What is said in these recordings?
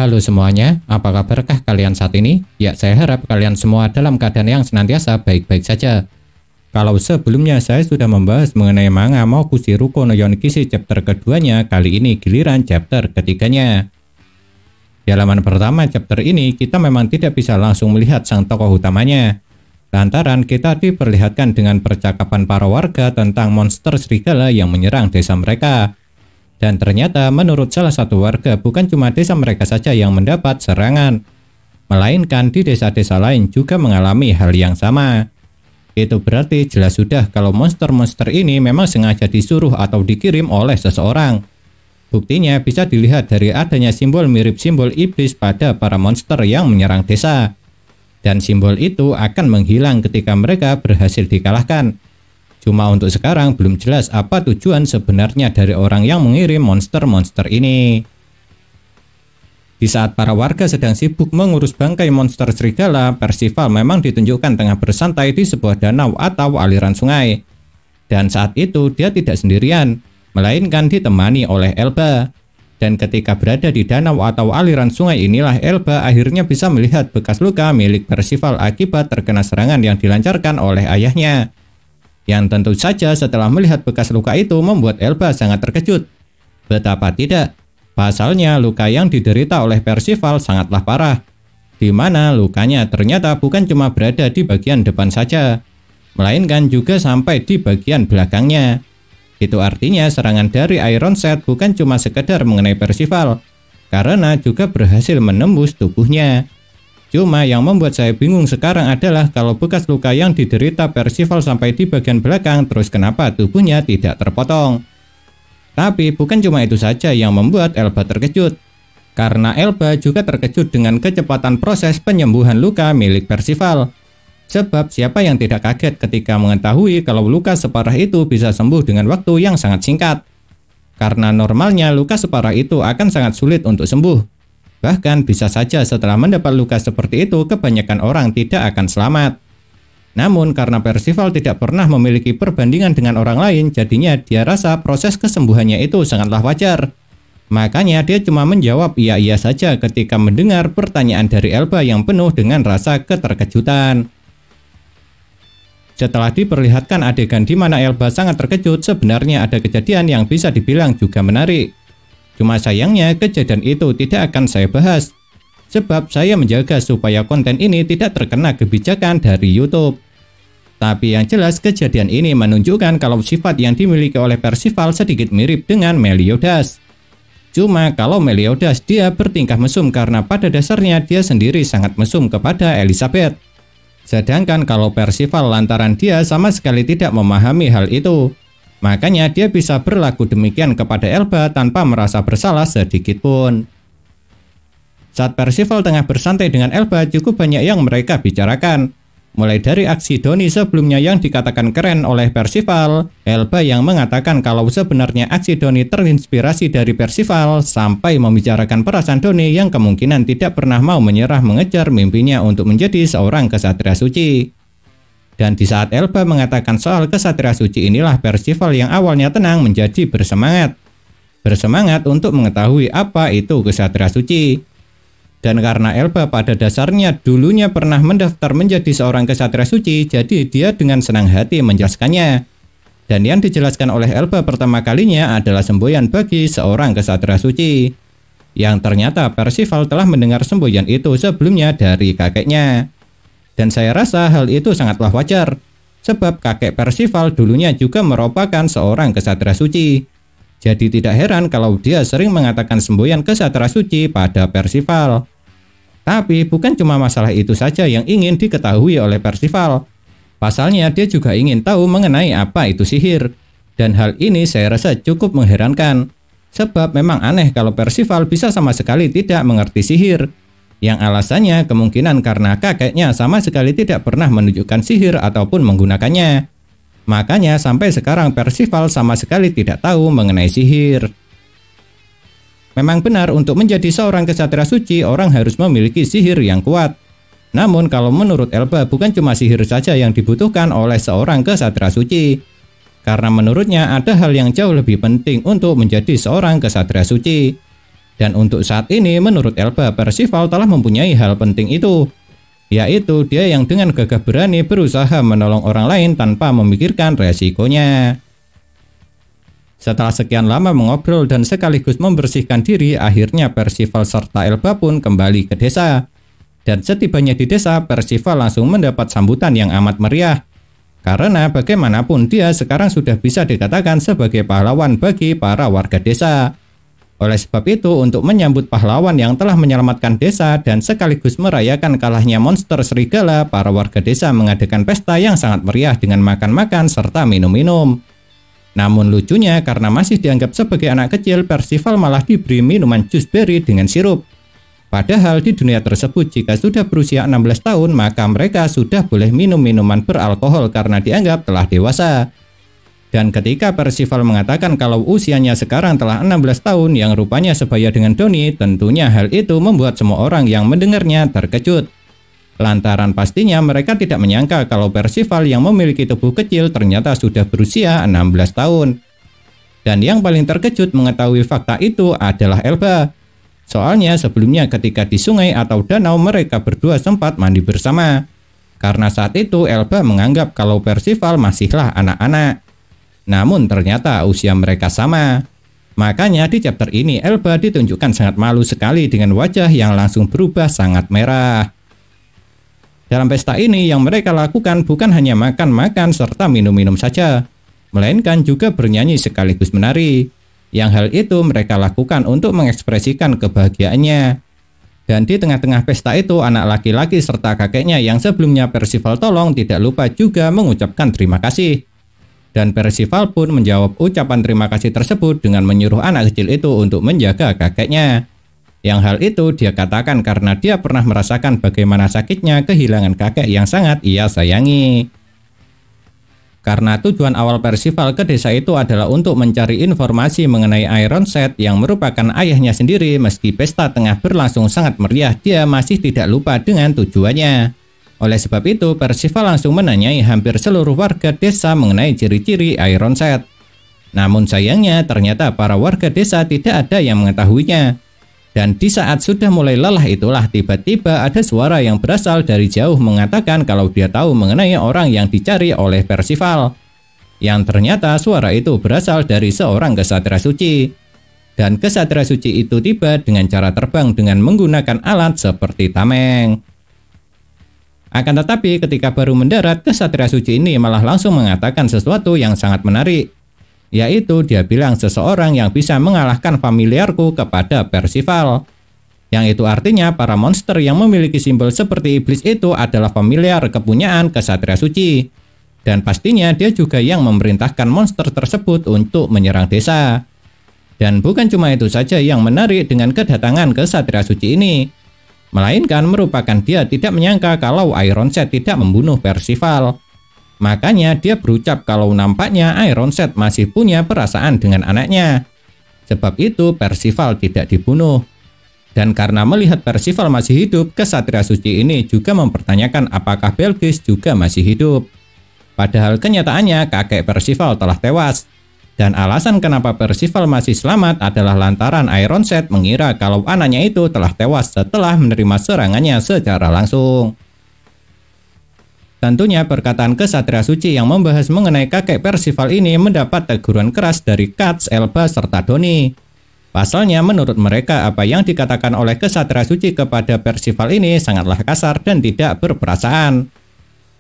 Halo semuanya, apa kabarkah kalian saat ini? Ya, saya harap kalian semua dalam keadaan yang senantiasa baik-baik saja. Kalau sebelumnya saya sudah membahas mengenai manga Mokushiroko no Yonkishi chapter keduanya, kali ini giliran chapter ketiganya. Di halaman pertama chapter ini, kita memang tidak bisa langsung melihat sang tokoh utamanya. Lantaran kita diperlihatkan dengan percakapan para warga tentang monster serigala yang menyerang desa mereka. Dan ternyata menurut salah satu warga bukan cuma desa mereka saja yang mendapat serangan, melainkan di desa-desa lain juga mengalami hal yang sama. Itu berarti jelas sudah kalau monster-monster ini memang sengaja disuruh atau dikirim oleh seseorang. Buktinya bisa dilihat dari adanya simbol mirip simbol iblis pada para monster yang menyerang desa. Dan simbol itu akan menghilang ketika mereka berhasil dikalahkan. Cuma untuk sekarang belum jelas apa tujuan sebenarnya dari orang yang mengirim monster-monster ini. Di saat para warga sedang sibuk mengurus bangkai monster serigala, Percival memang ditunjukkan tengah bersantai di sebuah danau atau aliran sungai. Dan saat itu dia tidak sendirian, melainkan ditemani oleh Elba. Dan ketika berada di danau atau aliran sungai inilah Elba akhirnya bisa melihat bekas luka milik Percival akibat terkena serangan yang dilancarkan oleh ayahnya. Yang tentu saja setelah melihat bekas luka itu membuat Elba sangat terkejut. Betapa tidak, pasalnya luka yang diderita oleh Percival sangatlah parah, di mana lukanya ternyata bukan cuma berada di bagian depan saja, melainkan juga sampai di bagian belakangnya. Itu artinya serangan dari Ironset bukan cuma sekedar mengenai Percival, karena juga berhasil menembus tubuhnya. Cuma yang membuat saya bingung sekarang adalah kalau bekas luka yang diderita Percival sampai di bagian belakang, terus kenapa tubuhnya tidak terpotong? Tapi bukan cuma itu saja yang membuat Elba terkejut. Karena Elba juga terkejut dengan kecepatan proses penyembuhan luka milik Percival. Sebab siapa yang tidak kaget ketika mengetahui kalau luka separah itu bisa sembuh dengan waktu yang sangat singkat. Karena normalnya luka separah itu akan sangat sulit untuk sembuh. Bahkan bisa saja setelah mendapat luka seperti itu kebanyakan orang tidak akan selamat. Namun karena Percival tidak pernah memiliki perbandingan dengan orang lain, jadinya dia rasa proses kesembuhannya itu sangatlah wajar. Makanya dia cuma menjawab iya-iya saja ketika mendengar pertanyaan dari Elba yang penuh dengan rasa keterkejutan. Setelah diperlihatkan adegan di mana Elba sangat terkejut, sebenarnya ada kejadian yang bisa dibilang juga menarik. Cuma sayangnya kejadian itu tidak akan saya bahas, sebab saya menjaga supaya konten ini tidak terkena kebijakan dari YouTube. Tapi yang jelas kejadian ini menunjukkan kalau sifat yang dimiliki oleh Percival sedikit mirip dengan Meliodas. Cuma kalau Meliodas dia bertingkah mesum karena pada dasarnya dia sendiri sangat mesum kepada Elizabeth. Sedangkan kalau Percival lantaran dia sama sekali tidak memahami hal itu. Makanya dia bisa berlaku demikian kepada Elba tanpa merasa bersalah sedikit pun. Saat Percival tengah bersantai dengan Elba, cukup banyak yang mereka bicarakan. Mulai dari aksi Donnie sebelumnya yang dikatakan keren oleh Percival, Elba yang mengatakan kalau sebenarnya aksi Donnie terinspirasi dari Percival, sampai membicarakan perasaan Donnie yang kemungkinan tidak pernah mau menyerah mengejar mimpinya untuk menjadi seorang kesatria suci. Dan di saat Elba mengatakan soal kesatria suci inilah Percival yang awalnya tenang menjadi bersemangat. Bersemangat untuk mengetahui apa itu kesatria suci. Dan karena Elba pada dasarnya dulunya pernah mendaftar menjadi seorang kesatria suci, jadi dia dengan senang hati menjelaskannya. Dan yang dijelaskan oleh Elba pertama kalinya adalah semboyan bagi seorang kesatria suci. Yang ternyata Percival telah mendengar semboyan itu sebelumnya dari kakeknya. Dan saya rasa hal itu sangatlah wajar, sebab kakek Percival dulunya juga merupakan seorang kesatria suci. Jadi tidak heran kalau dia sering mengatakan semboyan kesatria suci pada Percival. Tapi bukan cuma masalah itu saja yang ingin diketahui oleh Percival. Pasalnya dia juga ingin tahu mengenai apa itu sihir. Dan hal ini saya rasa cukup mengherankan, sebab memang aneh kalau Percival bisa sama sekali tidak mengerti sihir. Yang alasannya kemungkinan karena kakeknya sama sekali tidak pernah menunjukkan sihir ataupun menggunakannya. Makanya sampai sekarang Percival sama sekali tidak tahu mengenai sihir. Memang benar untuk menjadi seorang kesatria suci orang harus memiliki sihir yang kuat. Namun kalau menurut Elba bukan cuma sihir saja yang dibutuhkan oleh seorang kesatria suci. Karena menurutnya ada hal yang jauh lebih penting untuk menjadi seorang kesatria suci. Dan untuk saat ini menurut Elba, Percival telah mempunyai hal penting itu, yaitu dia yang dengan gagah berani berusaha menolong orang lain tanpa memikirkan resikonya. Setelah sekian lama mengobrol dan sekaligus membersihkan diri, akhirnya Percival serta Elba pun kembali ke desa. Dan setibanya di desa, Percival langsung mendapat sambutan yang amat meriah. Karena bagaimanapun dia sekarang sudah bisa dikatakan sebagai pahlawan bagi para warga desa. Oleh sebab itu, untuk menyambut pahlawan yang telah menyelamatkan desa dan sekaligus merayakan kalahnya monster serigala, para warga desa mengadakan pesta yang sangat meriah dengan makan-makan serta minum-minum. Namun lucunya, karena masih dianggap sebagai anak kecil, Percival malah diberi minuman jus beri dengan sirup. Padahal di dunia tersebut jika sudah berusia 16 tahun maka mereka sudah boleh minum minuman beralkohol karena dianggap telah dewasa. Dan ketika Percival mengatakan kalau usianya sekarang telah 16 tahun yang rupanya sebaya dengan Donnie, tentunya hal itu membuat semua orang yang mendengarnya terkejut. Lantaran pastinya mereka tidak menyangka kalau Percival yang memiliki tubuh kecil ternyata sudah berusia 16 tahun. Dan yang paling terkejut mengetahui fakta itu adalah Elba. Soalnya sebelumnya ketika di sungai atau danau mereka berdua sempat mandi bersama. Karena saat itu Elba menganggap kalau Percival masihlah anak-anak. Namun ternyata usia mereka sama. Makanya di chapter ini Elba ditunjukkan sangat malu sekali dengan wajah yang langsung berubah sangat merah. Dalam pesta ini yang mereka lakukan bukan hanya makan-makan serta minum-minum saja, melainkan juga bernyanyi sekaligus menari. Yang hal itu mereka lakukan untuk mengekspresikan kebahagiaannya. Dan di tengah-tengah pesta itu anak laki-laki serta kakeknya yang sebelumnya Percival tolong tidak lupa juga mengucapkan terima kasih. Dan Percival pun menjawab ucapan terima kasih tersebut dengan menyuruh anak kecil itu untuk menjaga kakeknya. Yang hal itu dia katakan karena dia pernah merasakan bagaimana sakitnya kehilangan kakek yang sangat ia sayangi. Karena tujuan awal Percival ke desa itu adalah untuk mencari informasi mengenai Ironset yang merupakan ayahnya sendiri. Meski pesta tengah berlangsung sangat meriah, dia masih tidak lupa dengan tujuannya. Oleh sebab itu, Percival langsung menanyai hampir seluruh warga desa mengenai ciri-ciri Ironset. Namun sayangnya ternyata para warga desa tidak ada yang mengetahuinya. Dan di saat sudah mulai lelah itulah tiba-tiba ada suara yang berasal dari jauh mengatakan kalau dia tahu mengenai orang yang dicari oleh Percival. Yang ternyata suara itu berasal dari seorang kesatria suci. Dan kesatria suci itu tiba dengan cara terbang dengan menggunakan alat seperti tameng. Akan tetapi ketika baru mendarat, kesatria suci ini malah langsung mengatakan sesuatu yang sangat menarik. Yaitu dia bilang seseorang yang bisa mengalahkan familiarku kepada Percival. Yang itu artinya para monster yang memiliki simbol seperti iblis itu adalah familiar kepunyaan kesatria suci. Dan pastinya dia juga yang memerintahkan monster tersebut untuk menyerang desa. Dan bukan cuma itu saja yang menarik dengan kedatangan kesatria suci ini, melainkan merupakan dia tidak menyangka kalau Ironset tidak membunuh Percival. Makanya dia berucap kalau nampaknya Ironset masih punya perasaan dengan anaknya. Sebab itu Percival tidak dibunuh. Dan karena melihat Percival masih hidup, kesatria suci ini juga mempertanyakan apakah Belgis juga masih hidup. Padahal kenyataannya kakek Percival telah tewas. Dan alasan kenapa Percival masih selamat adalah lantaran Ironset mengira kalau anaknya itu telah tewas setelah menerima serangannya secara langsung. Tentunya perkataan kesatria suci yang membahas mengenai kakek Percival ini mendapat teguran keras dari Katz, Elba, serta Donnie. Pasalnya menurut mereka apa yang dikatakan oleh kesatria suci kepada Percival ini sangatlah kasar dan tidak berperasaan.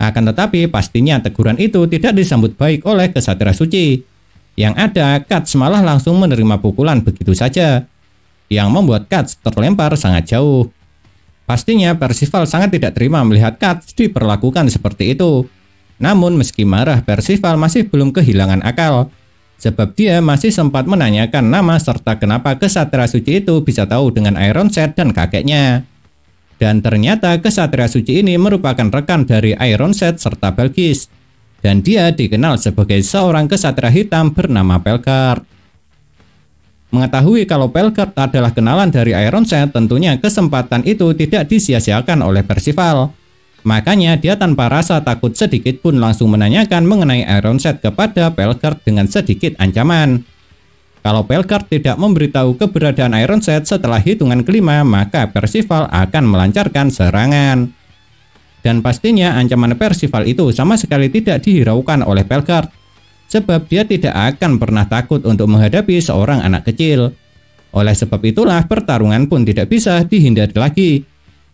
Akan tetapi pastinya teguran itu tidak disambut baik oleh kesatria suci. Yang ada Katz malah langsung menerima pukulan begitu saja, yang membuat Katz terlempar sangat jauh. Pastinya Percival sangat tidak terima melihat Katz diperlakukan seperti itu. Namun meski marah, Percival masih belum kehilangan akal. Sebab dia masih sempat menanyakan nama serta kenapa kesatria suci itu bisa tahu dengan Ironset dan kakeknya. Dan ternyata kesatria suci ini merupakan rekan dari Ironset serta Belgis. Dan dia dikenal sebagai seorang kesatria hitam bernama Pelgard. Mengetahui kalau Pelgard adalah kenalan dari Ironset, tentunya kesempatan itu tidak disia-siakan oleh Percival. Makanya dia tanpa rasa takut sedikit pun langsung menanyakan mengenai Ironset kepada Pelgard dengan sedikit ancaman. Kalau Pelgard tidak memberitahu keberadaan Ironsight setelah hitungan kelima, maka Percival akan melancarkan serangan. Dan pastinya ancaman Percival itu sama sekali tidak dihiraukan oleh Pelgard, sebab dia tidak akan pernah takut untuk menghadapi seorang anak kecil. Oleh sebab itulah pertarungan pun tidak bisa dihindari lagi.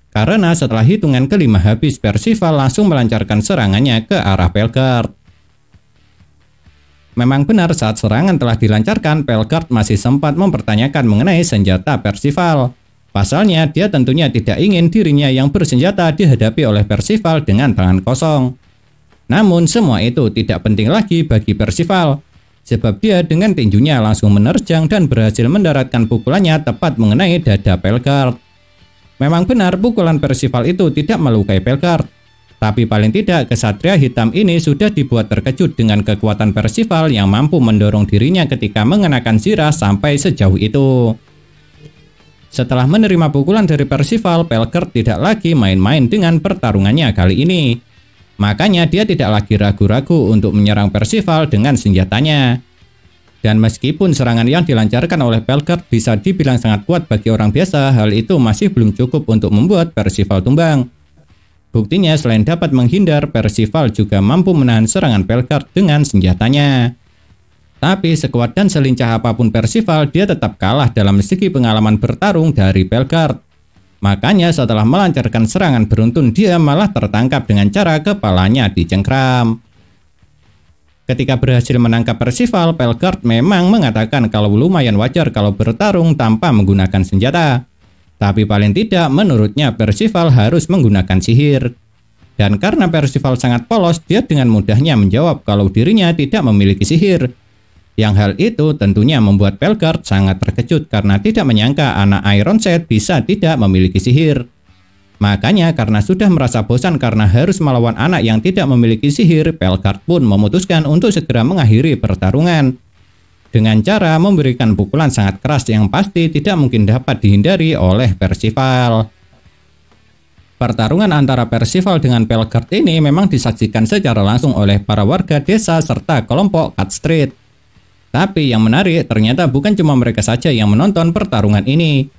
Karena setelah hitungan kelima habis, Percival langsung melancarkan serangannya ke arah Pelgard. Memang benar saat serangan telah dilancarkan, Pelgard masih sempat mempertanyakan mengenai senjata Percival. Pasalnya dia tentunya tidak ingin dirinya yang bersenjata dihadapi oleh Percival dengan tangan kosong. Namun semua itu tidak penting lagi bagi Percival, sebab dia dengan tinjunya langsung menerjang dan berhasil mendaratkan pukulannya tepat mengenai dada Pelgard. Memang benar pukulan Percival itu tidak melukai Pelgard, tapi paling tidak kesatria hitam ini sudah dibuat terkejut dengan kekuatan Percival yang mampu mendorong dirinya ketika mengenakan zirah sampai sejauh itu. Setelah menerima pukulan dari Percival, Pelgard tidak lagi main-main dengan pertarungannya kali ini. Makanya dia tidak lagi ragu-ragu untuk menyerang Percival dengan senjatanya. Dan meskipun serangan yang dilancarkan oleh Pelgard bisa dibilang sangat kuat bagi orang biasa, hal itu masih belum cukup untuk membuat Percival tumbang. Buktinya selain dapat menghindar, Percival juga mampu menahan serangan Pelgard dengan senjatanya. Tapi sekuat dan selincah apapun Percival, dia tetap kalah dalam segi pengalaman bertarung dari Pelgard. Makanya setelah melancarkan serangan beruntun, dia malah tertangkap dengan cara kepalanya dicengkram. Ketika berhasil menangkap Percival, Pelgard memang mengatakan kalau lumayan wajar kalau bertarung tanpa menggunakan senjata. Tapi paling tidak menurutnya Percival harus menggunakan sihir. Dan karena Percival sangat polos, dia dengan mudahnya menjawab kalau dirinya tidak memiliki sihir. Yang hal itu tentunya membuat Pelgard sangat terkejut karena tidak menyangka anak Ironsight bisa tidak memiliki sihir. Makanya karena sudah merasa bosan karena harus melawan anak yang tidak memiliki sihir, Pelgard pun memutuskan untuk segera mengakhiri pertarungan dengan cara memberikan pukulan sangat keras yang pasti tidak mungkin dapat dihindari oleh Percival. Pertarungan antara Percival dengan Pelgard ini memang disaksikan secara langsung oleh para warga desa serta kelompok Cut Street. Tapi yang menarik ternyata bukan cuma mereka saja yang menonton pertarungan ini.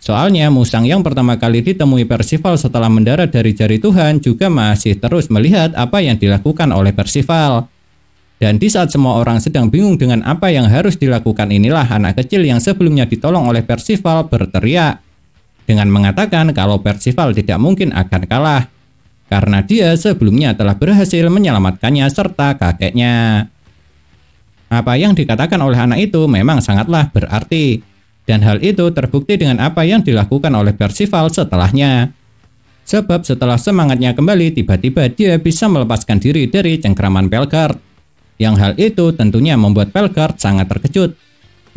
Soalnya musang yang pertama kali ditemui Percival setelah mendarat dari jari Tuhan juga masih terus melihat apa yang dilakukan oleh Percival. Dan di saat semua orang sedang bingung dengan apa yang harus dilakukan, inilah anak kecil yang sebelumnya ditolong oleh Percival berteriak dengan mengatakan kalau Percival tidak mungkin akan kalah karena dia sebelumnya telah berhasil menyelamatkannya serta kakeknya. Apa yang dikatakan oleh anak itu memang sangatlah berarti, dan hal itu terbukti dengan apa yang dilakukan oleh Percival setelahnya. Sebab setelah semangatnya kembali, tiba-tiba dia bisa melepaskan diri dari cengkraman Pelgard. Yang hal itu tentunya membuat Pelgard sangat terkejut,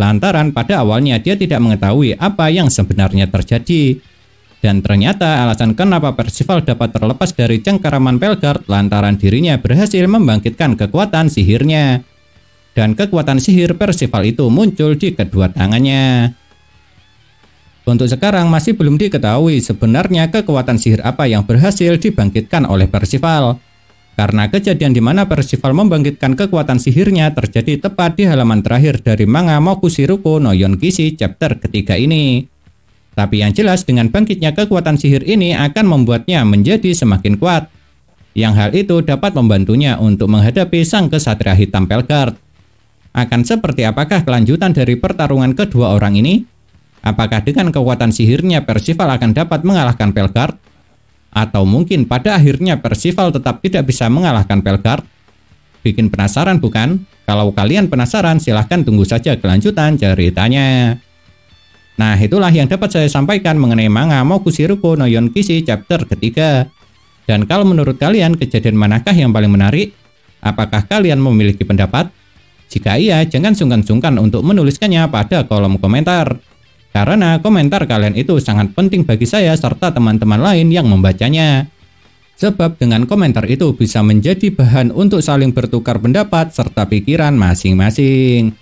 lantaran pada awalnya dia tidak mengetahui apa yang sebenarnya terjadi. Dan ternyata alasan kenapa Percival dapat terlepas dari cengkeraman Pelgard lantaran dirinya berhasil membangkitkan kekuatan sihirnya. Dan kekuatan sihir Percival itu muncul di kedua tangannya. Untuk sekarang masih belum diketahui sebenarnya kekuatan sihir apa yang berhasil dibangkitkan oleh Percival. Karena kejadian di mana Percival membangkitkan kekuatan sihirnya terjadi tepat di halaman terakhir dari manga Mokushiruko no Yonkishi chapter ketiga ini. Tapi yang jelas dengan bangkitnya kekuatan sihir ini akan membuatnya menjadi semakin kuat. Yang hal itu dapat membantunya untuk menghadapi sang kesatria hitam Pelgard. Akan seperti apakah kelanjutan dari pertarungan kedua orang ini? Apakah dengan kekuatan sihirnya Percival akan dapat mengalahkan Pelgard? Atau mungkin pada akhirnya Percival tetap tidak bisa mengalahkan Pelgard? Bikin penasaran bukan? Kalau kalian penasaran silahkan tunggu saja kelanjutan ceritanya. Nah itulah yang dapat saya sampaikan mengenai manga Mokushiruko no Yonkishi chapter ketiga. Dan kalau menurut kalian kejadian manakah yang paling menarik? Apakah kalian memiliki pendapat? Jika iya jangan sungkan-sungkan untuk menuliskannya pada kolom komentar. Karena komentar kalian itu sangat penting bagi saya serta teman-teman lain yang membacanya. Sebab dengan komentar itu bisa menjadi bahan untuk saling bertukar pendapat serta pikiran masing-masing.